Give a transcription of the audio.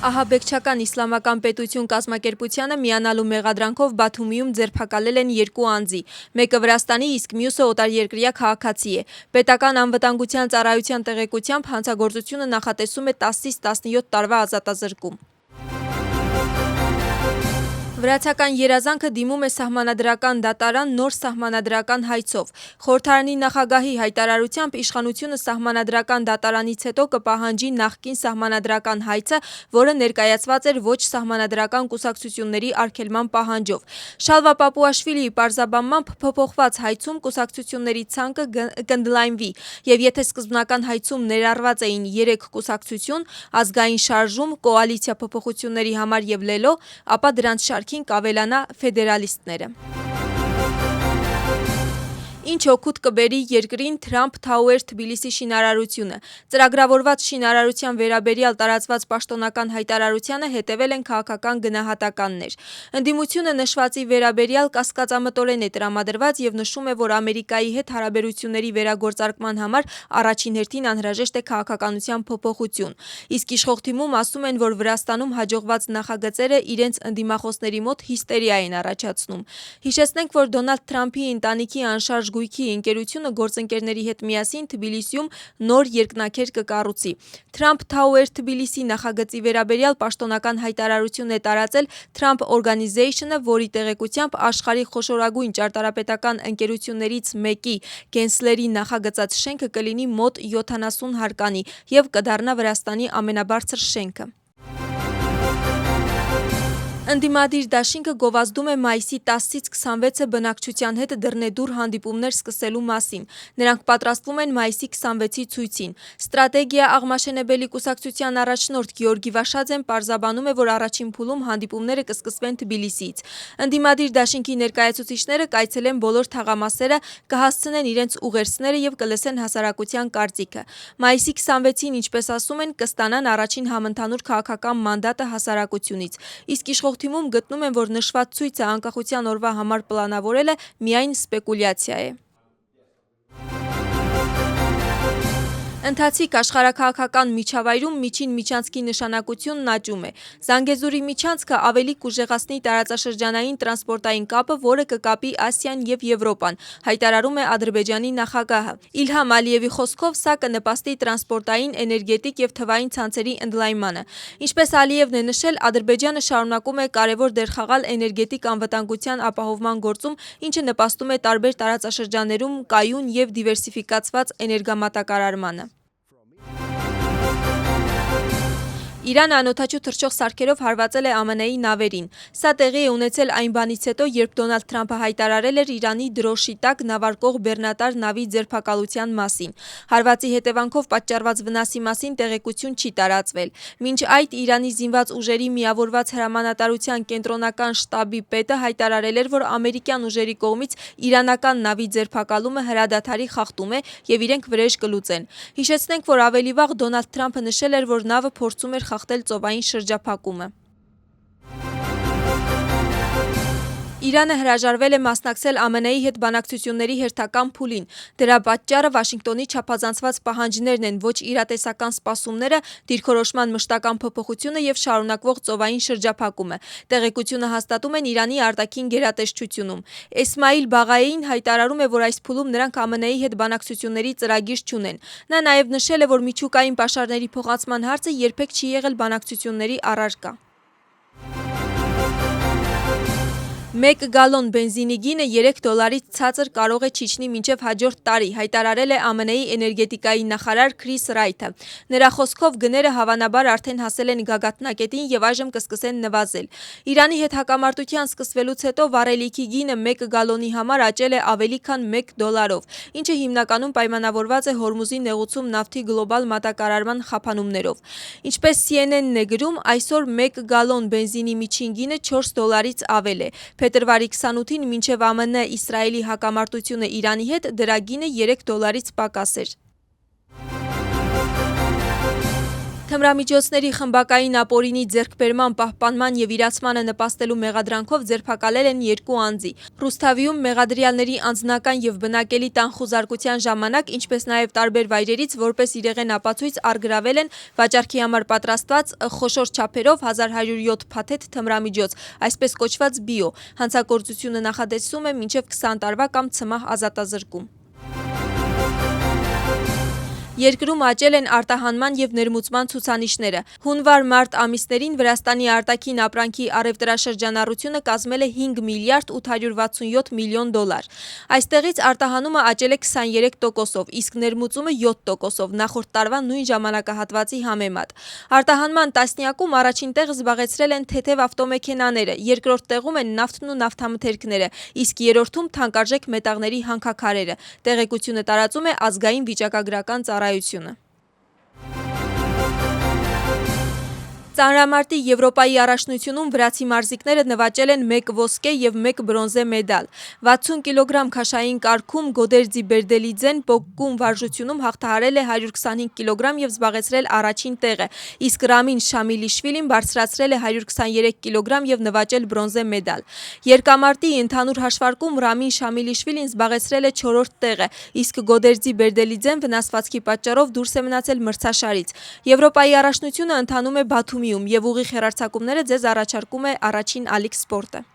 Ահաբեկչական իսլամական պետություն կազմակերպությանը միանալու մեղադրանքով Բաթումիում ձերբակալել են 2 անձի, մեկը Վրաստանի, իսկ մյուսը օտարերկրյա քաղաքացի է։ Պետական անվտանգության ծառայության տեղեկությամբ հանցագործությունը նախատեսում է 10-ից 17 տարվա ազատազրկում։ Վրացական երազանքը դիմում է սահմանադրական դատարան նոր սահմանադրական հայցով։ Խորհրդարանի նախագահի հայտարարությամբ իշխանությունը սահմանադրական դատարանից հետո կպահանջի նախկին սահմանադրական հայցը, որը ներկայացված էր ոչ սահմանադրական կուսակցությունների արգելման պահանջով։ Շալվա Պապուաշվիլիի պարզաբանմամբ փոփոխված հայցում կուսակցությունների ցանկը կընդլայնվի, եւ եթե սկզբնական հայցում ներառված էին 3 կուսակցություն՝ ազգային շարժում, կոալիցիա փոփոխությունների համար եւ Լելո, ապա դրանց շարքին կավելանա ֆեդերալիստները։ Ինչ օգուտ կբերի երկրին Թրամփ Թաուեր Թբիլիսի շինարարությունը։ Ծրագրավորված շինարարության վերաբերյալ տարածված պաշտոնական հայտարարությանը հետևել են քաղաքական գնահատականներ։ Ընդդիմությունը նշվածի վերաբերյալ կասկածամտորեն է տրամադրված եւ նշում է, որ Ամերիկայի հետ հարաբերությունների վերագործարկման համար առաջին հերթին անհրաժեշտ է քաղաքականության փոփոխություն։ Իսկ իշխող թիմում ասում են, որ Վրաստանում հաջողված նախագծերը իրենց ընդդիմախոսների մոտ հիստերիա են առաջացնում։ Հիշեցնենք, որ Դոնալդ Թրամփի ընտանիքի անշարժ գույքի ընկերությունը գործընկերների հետ միասին Թբիլիսիում նոր երկնաքեր կկառուցի։ Trump Tower Թբիլիսի նախագծի վերաբերյալ պաշտոնական հայտարարություն է տարածել Trump Organization-ը, որի տեղեկությամբ աշխարհի խոշորագույն ճարտարապետական ընկերություններից մեկի Գենսլերի նախագծած շենքը կլինի մոտ 70 հարկանի եւ կդառնա Վրաստանի ամենաբարձր շենքը։ Ընդդիմադիր դաշինքը գովազդում է մայիսի 10-ից 26-ը բնակչության հետ դռնեդուր հանդիպումներ սկսելու մասին։ Նրանք պատրաստվում են մայիսի 26-ի ցույցին։ Ստրատեգիա աղմաշենեբելի կուսակցության առաջնորդ Գեորգի Վաշաձեն պարզաբանում է, որ առաջին փուլում հանդիպումները կսկսվեն Թբիլիսիից։ Ընդդիմադիր դաշինքի ներկայացուցիչները կայցելեն բոլոր թաղամասերը, կհասցնեն իրենց ուղերձները եւ կլսեն հասարակության կարծիքը։ Մայիսի 26-ին, ինչպես ասում են, կստանան առաջին համընդհանուր քաղաքական մանդատը հասարակությունից։ Իսկ իշխող թիմում գտնում են, որ նշված ցույցը անկախության օրվա համար պլանավորելը միայն սպեկուլյացիա է։ Ընթացիկ աշխարհաքաղաքական միջավայրում միջին միջանցքի նշանակությունն աճում է։ Զանգեզուրի միջանցքը ավելի կուժեղացնի տարածաշրջանային տրանսպորտային կապը, որը կկապի Ասիան եւ Եվրոպան, հայտարարում է Ադրբեջանի նախագահը։ Իլհամ Ալիևի խոսքով սա կնպաստի տրանսպորտային, էներգետիկ եւ թվային ցանցերի ընդլայնմանը։ Ինչպես Ալիևն է նշել, Ադրբեջանը շարունակում է կարևոր դեր խաղալ էներգետիկ անվտանգության ապահովման գործում, ինչը նպաստում է տարբեր տարածաշրջաններում կայուն եւ դիվերսիֆիկացված էներգամատակարարմանը։ Իրանը անօդաչու թռչող սարքերով հարվածել է ԱՄՆ-ի նավերին։ Սա տեղի է ունեցել այն բանից հետո, երբ Դոնալդ Թրամփը հայտարարել էր Իրանի դրոշի տակ նավարկող բեռնատար նավի ձերբակալության մասին։ Հարվածի հետևանքով պատճառված վնասի մասին տեղեկություն չի տարածվել։ Մինչ այդ Իրանի զինված ուժերի միավորված հրամանատարության կենտրոնական շտաբի պետը հայտարարել էր, որ ամերիկյան ուժերի կողմից իրանական նավի ձերբակալումը հրադադարի խախտում է եւ իրենք վրեժ կլուծեն։ Հիշեցնենք, որ ավելի վաղ Դոնալդ Թրամփը նշել էր, որ նավը փորձում էր խախտել ծովային շրջափակումը։ Իրանը հրաժարվել է մասնակցել ԱՄՆ-ի հետ բանակցությունների հերթական փուլին։ Դրա պատճառը Վաշինգտոնի չափազանցված պահանջներն են, ոչ իրատեսական սպասումները, դիրքորոշման մշտական փոփոխությունը եւ շարունակվող ծովային շրջափակումը։ Տեղեկությունը հաստատում են Իրանի արտաքին գերատեսչությունում։ Էսմայիլ Բաղային հայտարարում է, որ այս փուլում նրանք ԱՄՆ-ի հետ բանակցությունների ծրագիր չունեն։ Նա նաեւ նշել է, որ միջուկային պաշարների փոխանցման հարցը երբեք չի եղել բանակցությունների առարկա։ 1 գալոն բենզինի գինը $3-ից ցածր կարող է չիջնի մինչև հաջորդ տարի, հայտարարել է ԱՄՆ-ի էներգետիկայի նախարար Քրիս Ռայթը։ Նրա խոսքով գները հավանաբար արդեն հասել են գագաթնակետին եւ այժմ կսկսեն նվազել։ Իրանի հետ հակամարտության սկսվելուց հետո վառելիքի գինը 1 գալոնի համար աճել է ավելի քան $1, ինչը հիմնականում պայմանավորված է Հորմուզի նեղուցում նավթի գլոբալ մատակարարման խափանումներով։ Ինչպես CNN-ն է գրում, այսօր 1 գալոն բենզինի միջին գինը $4-ից ավել է։ Փետրվարի 28-ին մինչև ԱՄՆ-Իսրայելի հակամարտությունը Իրանի հետ դրա գինը $3-ից պակաս էր։ Թմրամիջոցների խմբակային ապօրինի ձեռքբերման, պահպանման և իրացմանը նպաստելու մեղադրանքով ձերբակալել են 2 անձի։ Ռուսթավիում մեղադրյալների անձնական և բնակելի տան խուզարկության ժամանակ, ինչպես նաև տարբեր վայրերից որպես իրեղեն ապացույց առգրավել են վաճառքի համար պատրաստված խոշոր չափերով 1107 փաթեթ թմրամիջոց, այսպես կոչված բիո։ Հանցագործությունը նախատեսվում է մինչև 20 տարվա կամ ցմահ ազատազրկում։ Երկրում աճել են արտահանման և ներմուծման ցուցանիշները։ Հունվար-մարտ ամիսներին Վրաստանի արտաքին ապրանքի առևտրաշրջանառությունը կազմել է 5 միլիարդ 867 միլիոն դոլար։ Այստեղից արտահանումը աճել է 23%-ով, իսկ ներմուծումը 7%-ով նախորդ տարվա նույն ժամանակահատվածի համեմատ։ Արտահանման տասնյակում առաջին տեղը զբաղեցրել են թեթև ավտոմեքենաները, երկրորդ տեղում են նավթն ու նավթամթերքները, իսկ երրորդում թանկարժեք մետաղների հանքաքարերը։ Տեղեկությունը տարածում է ազգային վիճակագրական ծառայությունը։ Ծանրամարտի Եվրոպայի առաջնությունում վրացի մարզիկները նվաճել են 1 ոսկե և 1 բրոնզե մեդալ։ 60 կգ քաշային կարգում Գոդերձի Բերդելիձեն բոգկում վարժությունում հաղթահարել է 125 կգ և զբաղեցրել առաջին տեղը, իսկ Ռամին Շամիլիշվիլին բարձրացրել է 123 կգ և նվաճել բրոնզե մեդալ։ Երկամարտի ընդհանուր հաշվարկում Ռամին Շամիլիշվիլին զբաղեցրել է 4-րդ տեղը, իսկ Գոդերձի Բերդելիձեն վնասվածքի պատճառով դուրս է մնացել մրցաշարից։ Եվրոպայի առաջնությունը ընթանում է Բաթումիում և ուղիղ հեռարձակումները ձեզ առաջարկում է առաջին ալիք սպորտը։